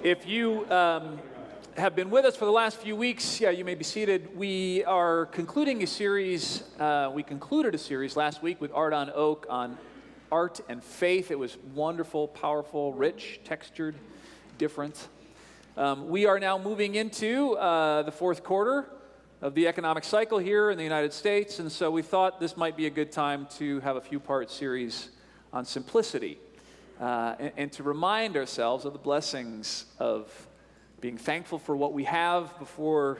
If you have been with us for the last few weeks, you may be seated. We are concluding a series. We concluded a series last week with Art on Oak on art and faith. It was wonderful, powerful, rich, textured, different. We are now moving into the fourth quarter of the economic cycle here in the United States, and so we thought this might be a good time to have a few-part series on simplicity and to remind ourselves of the blessings of being thankful for what we have before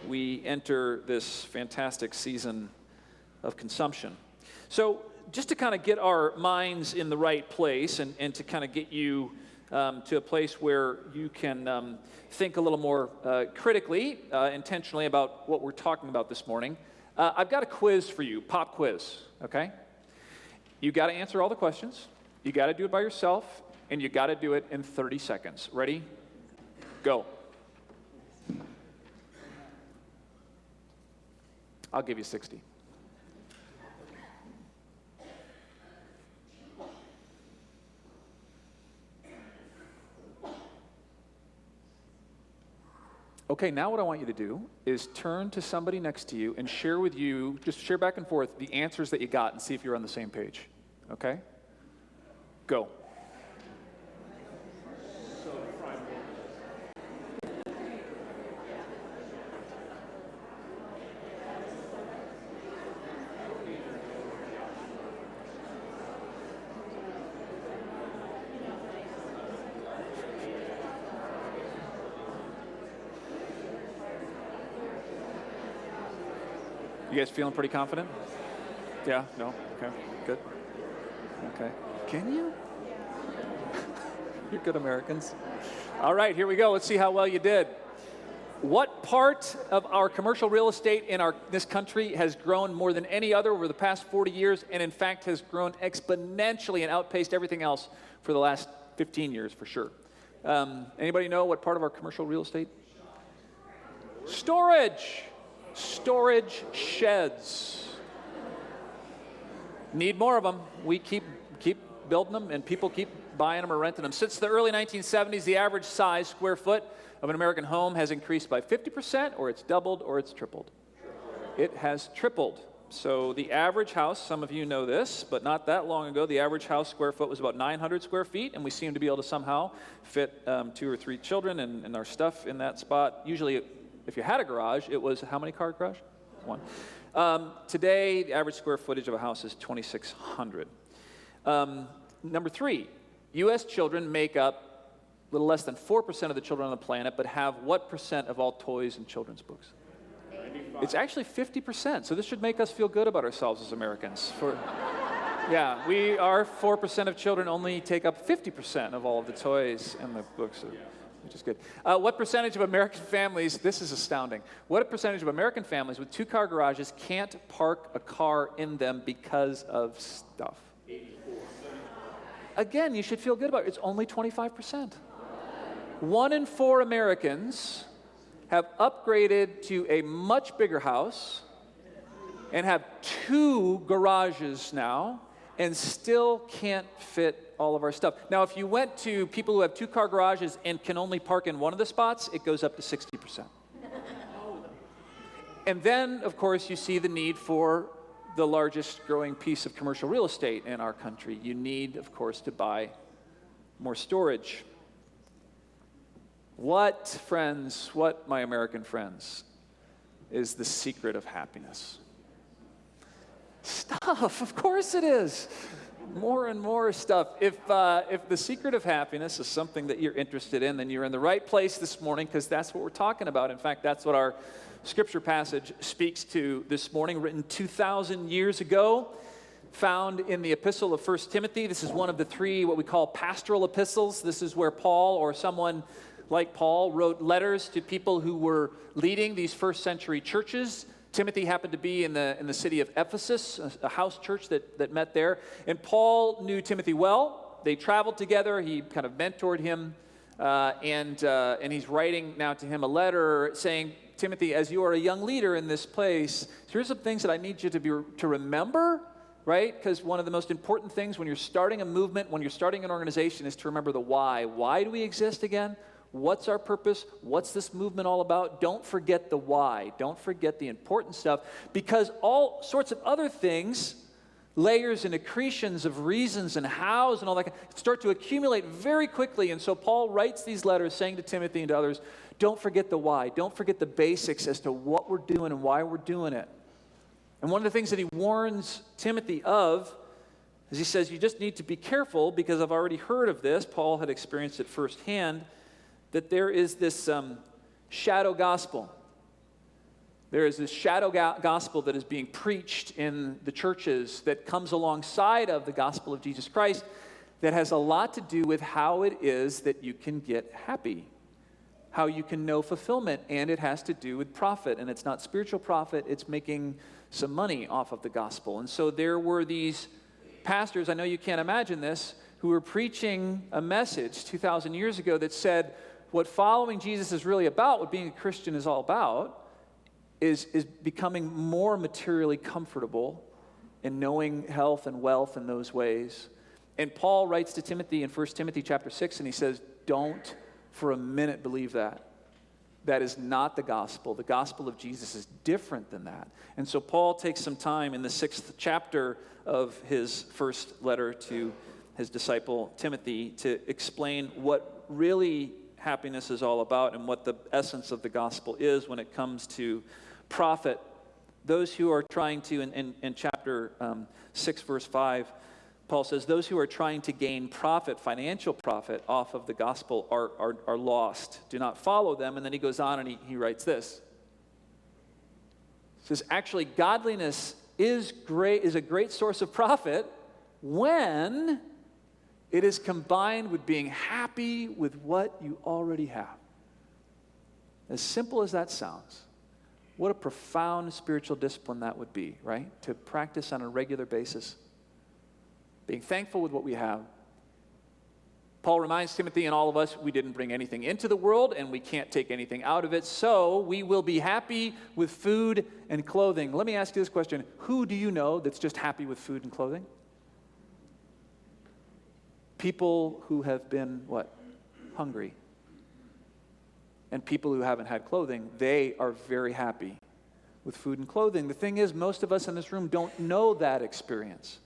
we enter this fantastic season of consumption. So just to kind of get our minds in the right place and to kind of get you to a place where you can think a little more critically, intentionally about what we're talking about this morning, I've got a quiz for you, pop quiz, okay? You got to answer all the questions. You got to do it by yourself, and you got to do it in 30 seconds. Ready? Go. I'll give you 60. Okay, now what I want you to do is turn to somebody next to you and share with you, just share back and forth the answers that you got and see if you're on the same page. Okay? Go. You guys feeling pretty confident? Yeah? No? Okay. Good. Okay. Can you? You're good Americans. All right, here we go. Let's see how well you did. What part of our commercial real estate in this country has grown more than any other over the past 40 years and in fact has grown exponentially and outpaced everything else for the last 15 years for sure? Anybody know what part of our commercial real estate? Storage. Storage sheds. Need more of them. We keep building them, and people keep buying them or renting them. Since the early 1970s, the average size, square foot, of an American home has increased by 50%, or it's doubled, or it's tripled. It has tripled. So the average house, some of you know this, but not that long ago, the average house square foot was about 900 square feet, and we seem to be able to somehow fit 2 or 3 children and our stuff in that spot. Usually, if you had a garage, it was how many car garage? 1. Today, the average square footage of a house is 2,600. Number 3, U.S. children make up a little less than 4% of the children on the planet, but have what percent of all toys and children's books? 85. It's actually 50%, so this should make us feel good about ourselves as Americans. Yeah, our 4% of children only take up 50% of all of the toys and the books. Which is good. What percentage of American families, this is astounding, what percentage of American families with 2-car garages can't park a car in them because of stuff? 84. Again, you should feel good about it. It's only 25%. 1 in 4 Americans have upgraded to a much bigger house and have 2 garages now and still can't fit all of our stuff. Now, if you went to people who have 2-car garages and can only park in one of the spots, it goes up to 60%. And then, of course, you see the need for the largest growing piece of commercial real estate in our country. You need, of course, to buy more storage. What, my American friends, is the secret of happiness? Stuff, of course it is. More and more stuff. If the secret of happiness is something that you're interested in, then you're in the right place this morning, because that's what we're talking about. In fact, that's what our scripture passage speaks to this morning, written 2,000 years ago, found in the epistle of 1 Timothy. This is one of the 3 what we call pastoral epistles. This is where Paul, or someone like Paul, wrote letters to people who were leading these first century churches. Timothy happened to be in the city of Ephesus, a house church that met there. And Paul knew Timothy well. They traveled together. He kind of mentored him. And he's writing now to him a letter saying, Timothy, as you are a young leader in this place, here's some things that I need you to remember, right? Because one of the most important things when you're starting a movement, when you're starting an organization, is to remember the why. Why do we exist again? What's our purpose? What's this movement all about? Don't forget the why. Don't forget the important stuff, because all sorts of other things, layers and accretions of reasons and hows and all that, start to accumulate very quickly. And so Paul writes these letters saying to Timothy and to others, don't forget the why. Don't forget the basics as to what we're doing and why we're doing it. And one of the things that he warns Timothy of is he says, you just need to be careful, because I've already heard of this. Paul had experienced it firsthand, that there is this shadow gospel. There is this shadow gospel that is being preached in the churches that comes alongside of the gospel of Jesus Christ, that has a lot to do with how it is that you can get happy, how you can know fulfillment, and it has to do with profit. And it's not spiritual profit, it's making some money off of the gospel. And so there were these pastors, I know you can't imagine this, who were preaching a message 2,000 years ago that said, what following Jesus is really about, what being a Christian is all about, is becoming more materially comfortable and knowing health and wealth in those ways. And Paul writes to Timothy in 1 Timothy chapter 6, and he says, don't for a minute believe that. That is not the gospel. The gospel of Jesus is different than that. And so Paul takes some time in the 6th chapter of his first letter to his disciple Timothy to explain what really happiness is all about and what the essence of the gospel is when it comes to profit. Those who are trying to, in chapter 6, verse 5, Paul says, those who are trying to gain profit, financial profit, off of the gospel are lost. Do not follow them. And then he goes on and he writes this. He says, actually, godliness is a great source of profit when it is combined with being happy with what you already have. As simple as that sounds, what a profound spiritual discipline that would be, right? To practice on a regular basis. Being thankful with what we have. Paul reminds Timothy and all of us, we didn't bring anything into the world and we can't take anything out of it, so we will be happy with food and clothing. Let me ask you this question. Who do you know that's just happy with food and clothing? People who have been, what? Hungry. And people who haven't had clothing, they are very happy with food and clothing. The thing is, most of us in this room don't know that experience.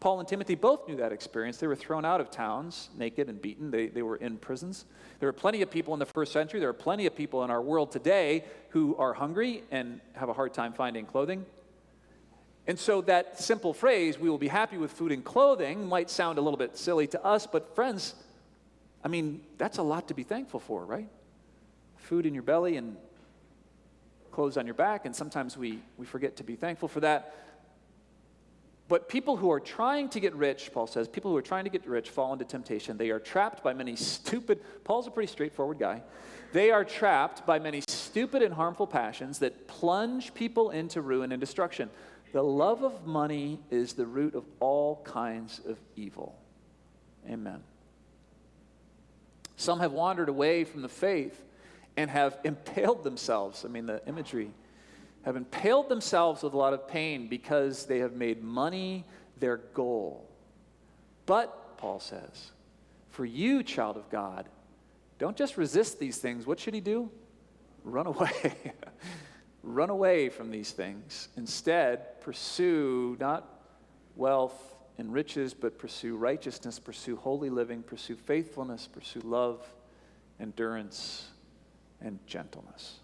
Paul and Timothy both knew that experience. They were thrown out of towns, naked and beaten. They were in prisons. There were plenty of people in the first century. There are plenty of people in our world today who are hungry and have a hard time finding clothing. And so that simple phrase, we will be happy with food and clothing, might sound a little bit silly to us, but friends, I mean, that's a lot to be thankful for, right? Food in your belly and clothes on your back, and sometimes we forget to be thankful for that. But people who are trying to get rich, Paul says, people who are trying to get rich fall into temptation. They are trapped by many Paul's a pretty straightforward guy. They are trapped by many stupid and harmful passions that plunge people into ruin and destruction. The love of money is the root of all kinds of evil. Amen. Some have wandered away from the faith and have impaled themselves. I mean, the imagery, have impaled themselves with a lot of pain because they have made money their goal. But, Paul says, for you, child of God, don't just resist these things. What should he do? Run away. Run away from these things. Instead, pursue not wealth and riches, but pursue righteousness, pursue holy living, pursue faithfulness, pursue love, endurance, and gentleness.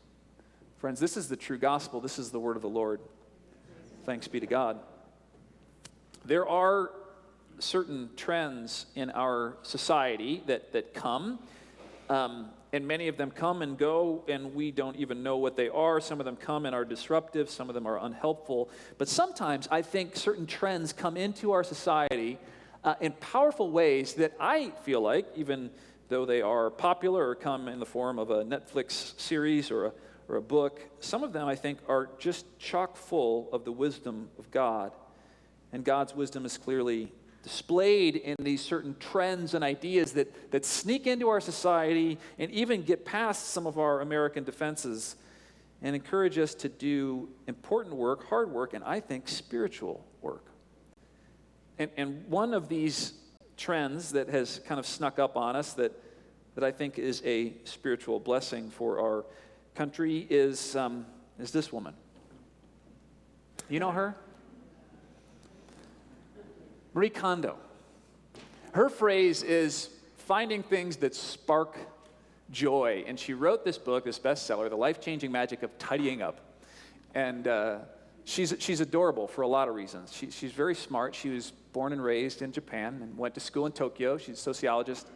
Friends, this is the true gospel. This is the word of the Lord. Thanks be to God. There are certain trends in our society that come, and many of them come and go, and we don't even know what they are. Some of them come and are disruptive. Some of them are unhelpful. But sometimes I think certain trends come into our society in powerful ways that I feel like, even though they are popular or come in the form of a Netflix series or a book, some of them I think are just chock full of the wisdom of God. And God's wisdom is clearly displayed in these certain trends and ideas that sneak into our society and even get past some of our American defenses and encourage us to do important work, hard work, and I think spiritual work. And one of these trends that has kind of snuck up on us that that I think is a spiritual blessing for our country is this woman. You know her? Marie Kondo. Her phrase is finding things that spark joy. And she wrote this book, this bestseller, The Life-Changing Magic of Tidying Up. And she's adorable for a lot of reasons. She's very smart. She was born and raised in Japan and went to school in Tokyo. She's a sociologist.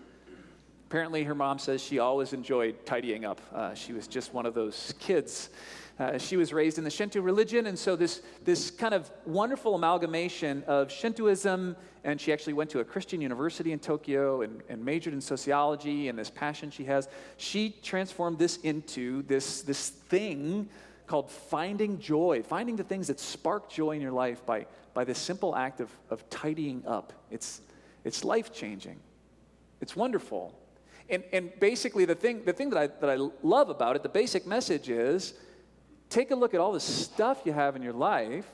Apparently, her mom says she always enjoyed tidying up. She was just one of those kids. She was raised in the Shinto religion, and so this kind of wonderful amalgamation of Shintoism, and she actually went to a Christian university in Tokyo and majored in sociology, and this passion she has, she transformed this into this thing called finding joy, finding the things that spark joy in your life by this simple act of tidying up. It's life-changing. It's wonderful. And basically the thing that I love about it, the basic message is, take a look at all the stuff you have in your life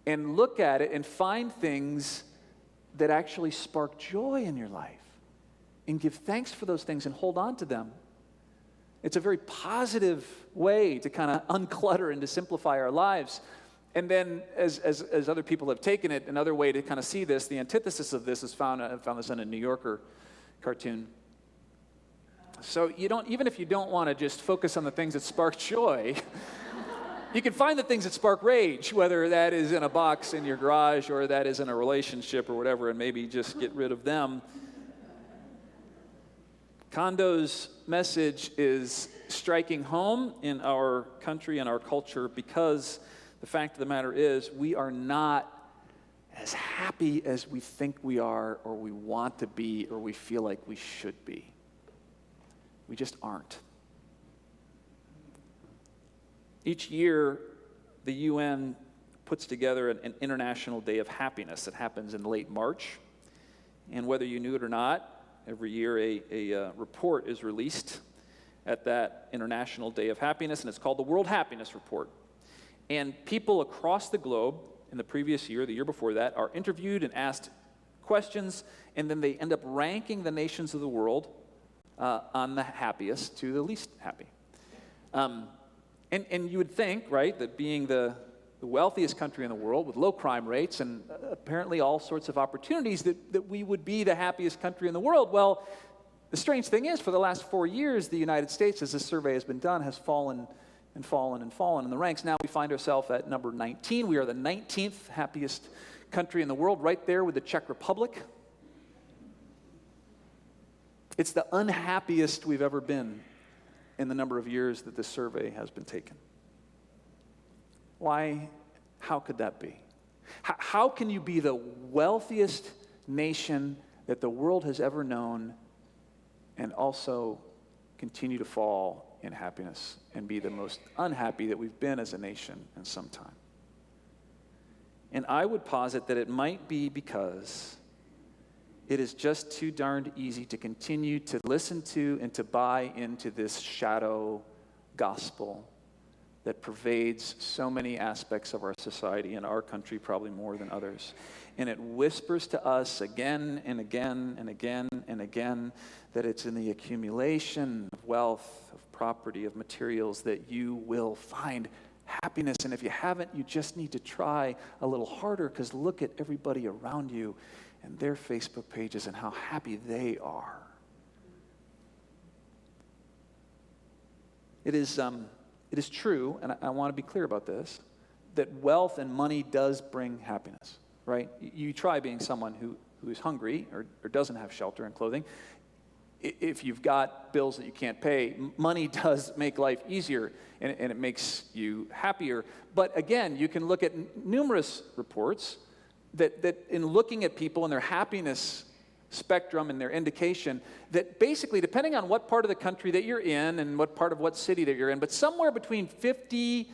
and look at it and find things that actually spark joy in your life and give thanks for those things and hold on to them. It's a very positive way to kind of unclutter and to simplify our lives. And then as other people have taken it, another way to kind of see this, the antithesis of this is found this in a New Yorker cartoon. So even if you don't want to just focus on the things that spark joy, you can find the things that spark rage, whether that is in a box in your garage or that is in a relationship or whatever, and maybe just get rid of them. Kondo's message is striking home in our country and our culture because the fact of the matter is we are not as happy as we think we are or we want to be or we feel like we should be. We just aren't. Each year, the UN puts together an International Day of Happiness that happens in late March. And whether you knew it or not, every year a report is released at that International Day of Happiness, and it's called the World Happiness Report. And people across the globe in the previous year, the year before that, are interviewed and asked questions, and then they end up ranking the nations of the world on the happiest to the least happy. And you would think, right, that being the wealthiest country in the world with low crime rates and apparently all sorts of opportunities that we would be the happiest country in the world. Well, the strange thing is, for the last 4 years, the United States, as this survey has been done, has fallen and fallen and fallen in the ranks. Now we find ourselves at number 19. We are the 19th happiest country in the world, right there with the Czech Republic. It's the unhappiest we've ever been in the number of years that this survey has been taken. Why? How could that be? How can you be the wealthiest nation that the world has ever known and also continue to fall in happiness and be the most unhappy that we've been as a nation in some time? And I would posit that it might be because it is just too darned easy to continue to listen to and to buy into this shadow gospel that pervades so many aspects of our society and our country, probably more than others. And it whispers to us again and again and again and again that it's in the accumulation of wealth, of property, of materials that you will find happiness. And if you haven't, you just need to try a little harder, because look at everybody around you and their Facebook pages and how happy they are. It is true, and I want to be clear about this, that wealth and money does bring happiness, right? You try being someone who is hungry or doesn't have shelter and clothing. If you've got bills that you can't pay, money does make life easier, and it makes you happier. But again, you can look at numerous reports that in looking at people and their happiness spectrum and their indication, that basically, depending on what part of the country that you're in and what part of what city that you're in, but somewhere between $50,000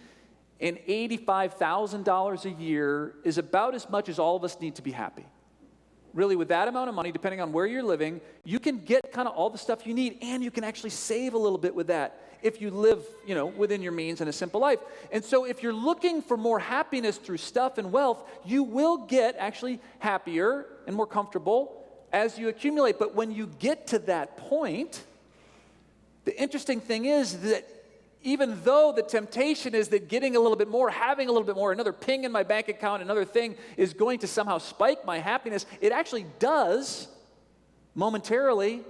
and $85,000 a year is about as much as all of us need to be happy. Really, with that amount of money, depending on where you're living, you can get kind of all the stuff you need, and you can actually save a little bit with that if you live, within your means in a simple life. And so if you're looking for more happiness through stuff and wealth, you will get actually happier and more comfortable as you accumulate. But when you get to that point, The interesting thing is that even though the temptation is that getting a little bit more, having a little bit more, another ping in my bank account, another thing is going to somehow spike my happiness, it actually does momentarily,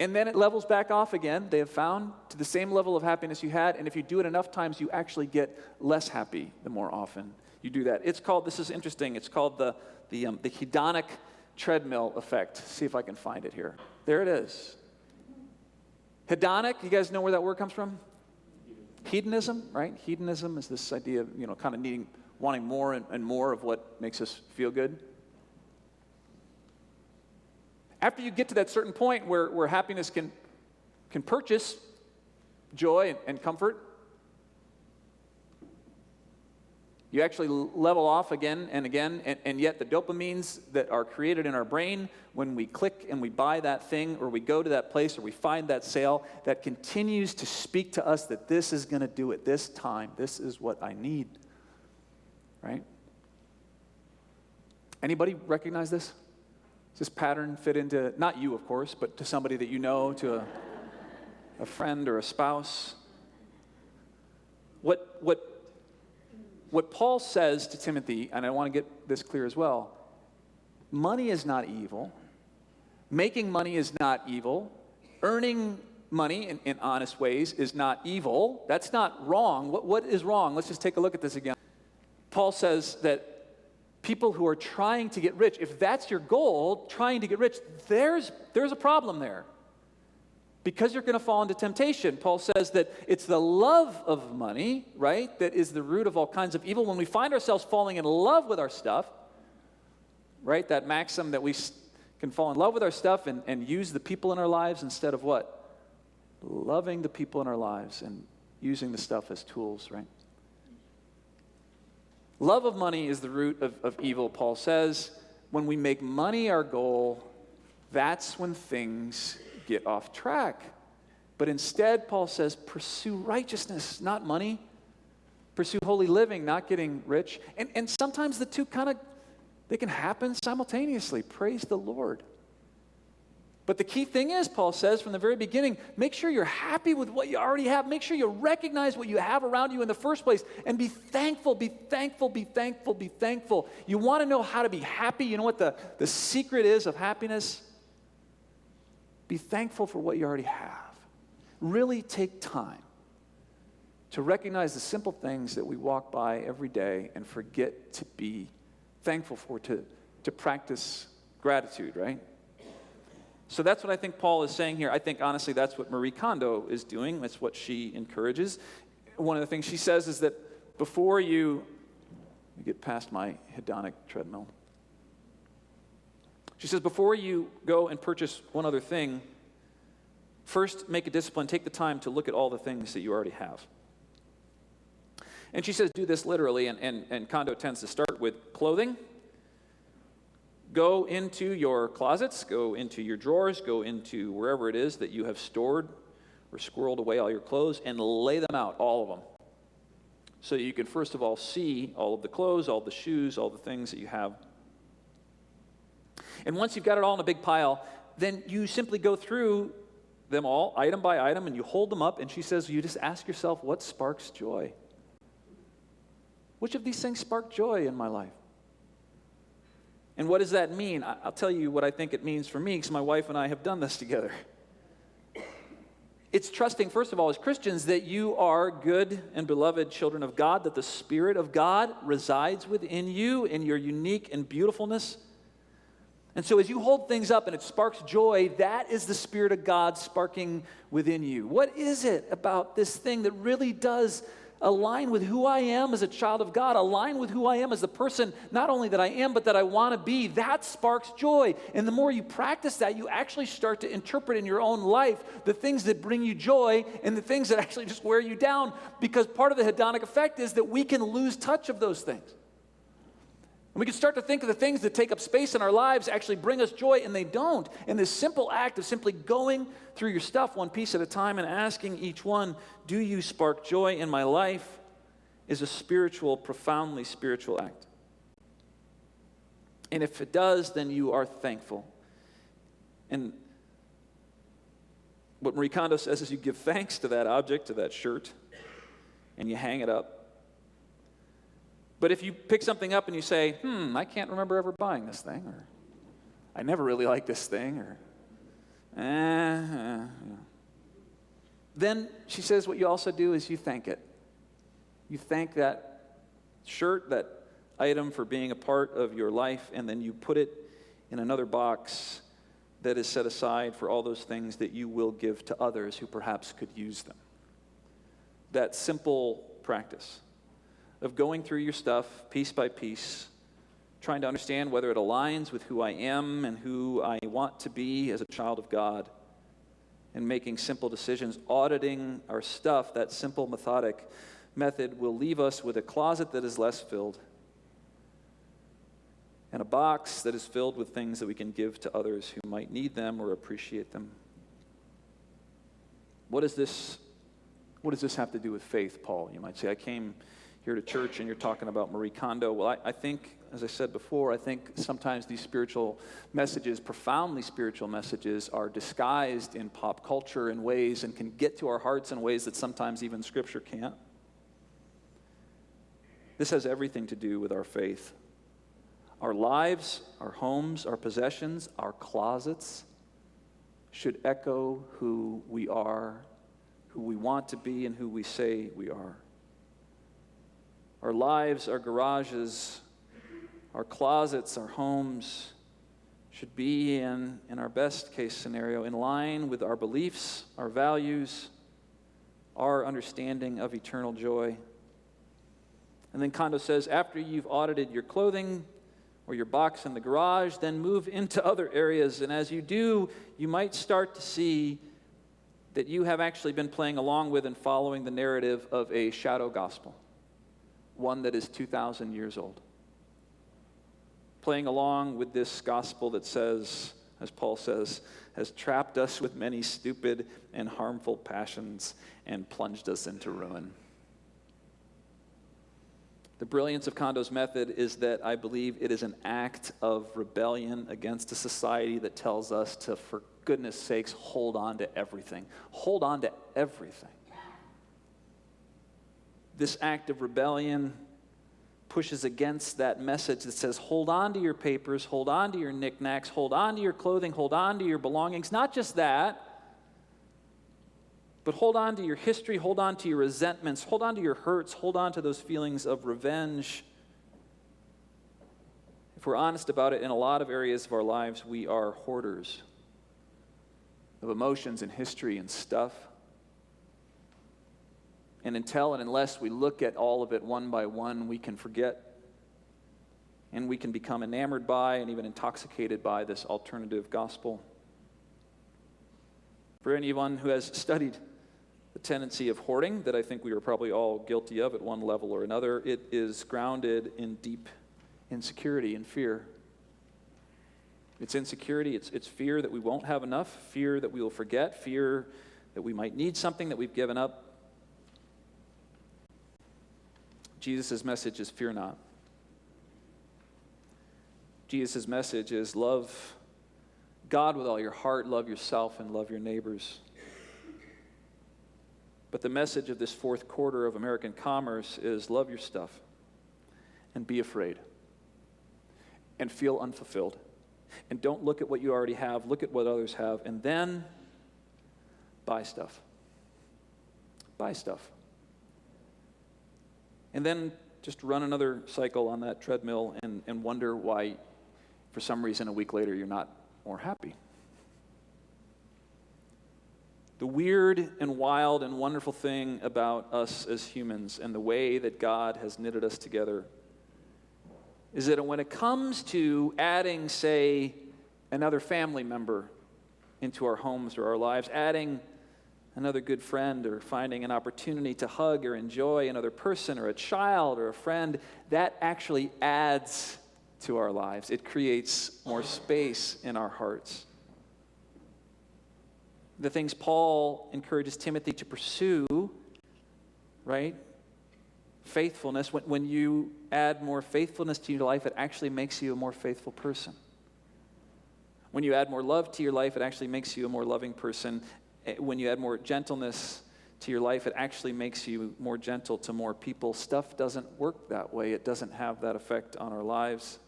and then it levels back off again. They have found to the same level of happiness you had, and if you do it enough times, you actually get less happy the more often you do that. It's called, this is interesting, it's called the hedonic treadmill effect. See if I can find it here. There it is. Hedonic, you guys know where that word comes from? Hedonism, right? Hedonism is this idea of, kind of wanting more and more of what makes us feel good. After you get to that certain point where happiness can purchase joy and comfort, you actually level off again and again, and yet the dopamines that are created in our brain when we click and we buy that thing, or we go to that place, or we find that sale, that continues to speak to us that this is going to do it this time. This is what I need, right? Anybody recognize this? Does this pattern fit into, not you, of course, but to somebody that you know, to a friend or a spouse? What Paul says to Timothy, and I want to get this clear as well, money is not evil. Making money is not evil. Earning money in honest ways is not evil. That's not wrong. What is wrong? Let's just take a look at this again. Paul says that people who are trying to get rich, if that's your goal, trying to get rich, there's a problem there. Because you're going to fall into temptation. Paul says that it's the love of money, right, that is the root of all kinds of evil. When we find ourselves falling in love with our stuff, right, that maxim that we can fall in love with our stuff and use the people in our lives instead of what? Loving the people in our lives and using the stuff as tools, right? Love of money is the root of evil, Paul says. When we make money our goal, that's when things get off track. But instead, Paul says, pursue righteousness, not money. Pursue holy living, not getting rich. And sometimes the two they can happen simultaneously. Praise the Lord. But the key thing is, Paul says from the very beginning, make sure you're happy with what you already have. Make sure you recognize what you have around you in the first place and be thankful, be thankful, be thankful, be thankful. You want to know how to be happy? You know what the secret is of happiness? Be thankful for what you already have. Really take time to recognize the simple things that we walk by every day and forget to be thankful for, to practice gratitude, right? So that's what I think Paul is saying here. I think, honestly, that's what Marie Kondo is doing. That's what she encourages. One of the things she says is that before you get past my hedonic treadmill, she says, before you go and purchase one other thing, first make a discipline, take the time to look at all the things that you already have. And she says, do this literally, and Kondo tends to start with clothing. Go into your closets, go into your drawers, go into wherever it is that you have stored or squirreled away all your clothes, and lay them out, all of them. So you can first of all see all of the clothes, all the shoes, all the things that you have. And once you've got it all in a big pile, then you simply go through them all, item by item, and you hold them up, and she says, you just ask yourself, what sparks joy? Which of these things spark joy in my life? And what does that mean? I'll tell you what I think it means for me, because my wife and I have done this together. It's trusting, first of all, as Christians, that you are good and beloved children of God, that the Spirit of God resides within you in your unique and beautifulness. And so as you hold things up and it sparks joy, that is the Spirit of God sparking within you. What is it about this thing that really does align with who I am as a child of God, align with who I am as the person, not only that I am, but that I want to be? That sparks joy. And the more you practice that, you actually start to interpret in your own life the things that bring you joy and the things that actually just wear you down, because part of the hedonic effect is that we can lose touch of those things. And we can start to think of the things that take up space in our lives actually bring us joy, and they don't. And this simple act of simply going through your stuff one piece at a time and asking each one, do you spark joy in my life, is a spiritual, profoundly spiritual act. And if it does, then you are thankful. And What Marie Kondo says is you give thanks to that object, to that shirt, and you hang it up. But if you pick something up and you say, I can't remember ever buying this thing, or I never really liked this thing, or then she says what you also do is you thank it. You thank that shirt, that item for being a part of your life, and then you put it in another box that is set aside for all those things that you will give to others who perhaps could use them. That simple practice of going through your stuff piece by piece, trying to understand whether it aligns with who I am and who I want to be as a child of God, and making simple decisions, auditing our stuff, that simple methodic method will leave us with a closet that is less filled and a box that is filled with things that we can give to others who might need them or appreciate them. What does this have to do with faith, Paul? You might say, I came here to church and you're talking about Marie Kondo. Well, I think, as I said before, I think sometimes these spiritual messages, profoundly spiritual messages, are disguised in pop culture in ways and can get to our hearts in ways that sometimes even Scripture can't. This has everything to do with our faith. Our lives, our homes, our possessions, our closets should echo who we are, who we want to be, and who we say we are. Our lives, our garages, our closets, our homes should be, in our best case scenario, in line with our beliefs, our values, our understanding of eternal joy. And then Kondo says, after you've audited your clothing or your box in the garage, then move into other areas. And as you do, you might start to see that you have actually been playing along with and following the narrative of a shadow gospel, one that is 2,000 years old. Playing along with this gospel that says, as Paul says, has trapped us with many stupid and harmful passions and plunged us into ruin. The brilliance of Kondo's method is that I believe it is an act of rebellion against a society that tells us to, for goodness sakes, hold on to everything. Hold on to everything. This act of rebellion pushes against that message that says, hold on to your papers, hold on to your knickknacks, hold on to your clothing, hold on to your belongings. Not just that, but hold on to your history, hold on to your resentments, hold on to your hurts, hold on to those feelings of revenge. If we're honest about it, in a lot of areas of our lives, we are hoarders of emotions and history and stuff. And until and unless we look at all of it one by one, we can forget and we can become enamored by and even intoxicated by this alternative gospel. For anyone who has studied the tendency of hoarding that I think we are probably all guilty of at one level or another, it is grounded in deep insecurity and fear. It's insecurity, it's fear that we won't have enough, fear that we will forget, fear that we might need something that we've given up. Jesus' message is fear not. Jesus' message is love God with all your heart, love yourself, and love your neighbors. But the message of this fourth quarter of American commerce is love your stuff and be afraid and feel unfulfilled. And don't look at what you already have, look at what others have, and then buy stuff. Buy stuff. And then just run another cycle on that treadmill and wonder why, for some reason, a week later, you're not more happy. The weird and wild and wonderful thing about us as humans and the way that God has knitted us together is that when it comes to adding, say, another family member into our homes or our lives, adding another good friend or finding an opportunity to hug or enjoy another person or a child or a friend, that actually adds to our lives. It creates more space in our hearts. The things Paul encourages Timothy to pursue, right? Faithfulness. When you add more faithfulness to your life, it actually makes you a more faithful person. When you add more love to your life, it actually makes you a more loving person. when you add more gentleness to your life, it actually makes you more gentle to more people. Stuff doesn't work that way. It doesn't have that effect on our lives.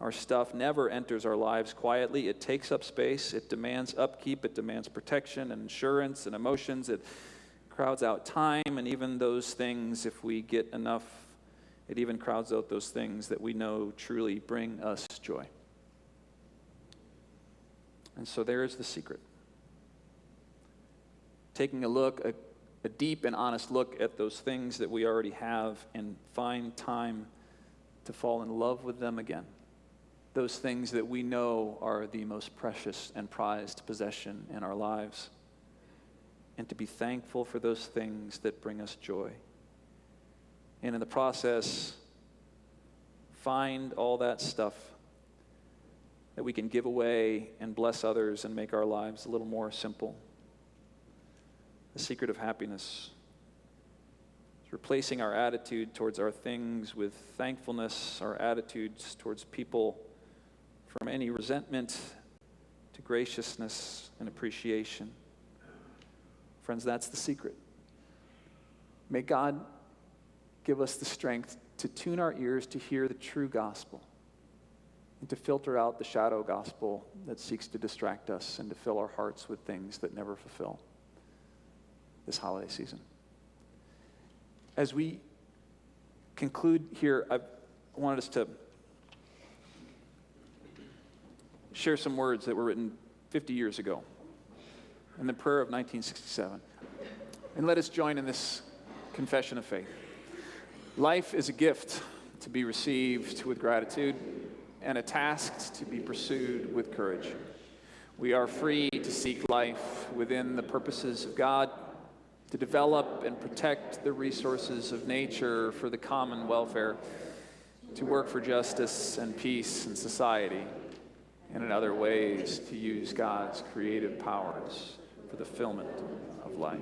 Our stuff never enters our lives quietly. It takes up space. It demands upkeep. It demands protection and insurance and emotions. It crowds out time, and even those things, if we get enough, it even crowds out those things that we know truly bring us joy. And so there is the secret. Taking a deep and honest look at those things that we already have and find time to fall in love with them again. Those things that we know are the most precious and prized possession in our lives. And to be thankful for those things that bring us joy. And in the process, find all that stuff that we can give away and bless others and make our lives a little more simple. The secret of happiness is replacing our attitude towards our things with thankfulness, our attitudes towards people from any resentment to graciousness and appreciation. Friends, that's the secret. May God give us the strength to tune our ears to hear the true gospel and to filter out the shadow gospel that seeks to distract us and to fill our hearts with things that never fulfill this holiday season. As we conclude here, I wanted us to share some words that were written 50 years ago in the prayer of 1967. And let us join in this confession of faith. Life is a gift to be received with gratitude and a task to be pursued with courage. We are free to seek life within the purposes of God, to develop and protect the resources of nature for the common welfare, to work for justice and peace in society, and in other ways to use God's creative powers for the fulfillment of life.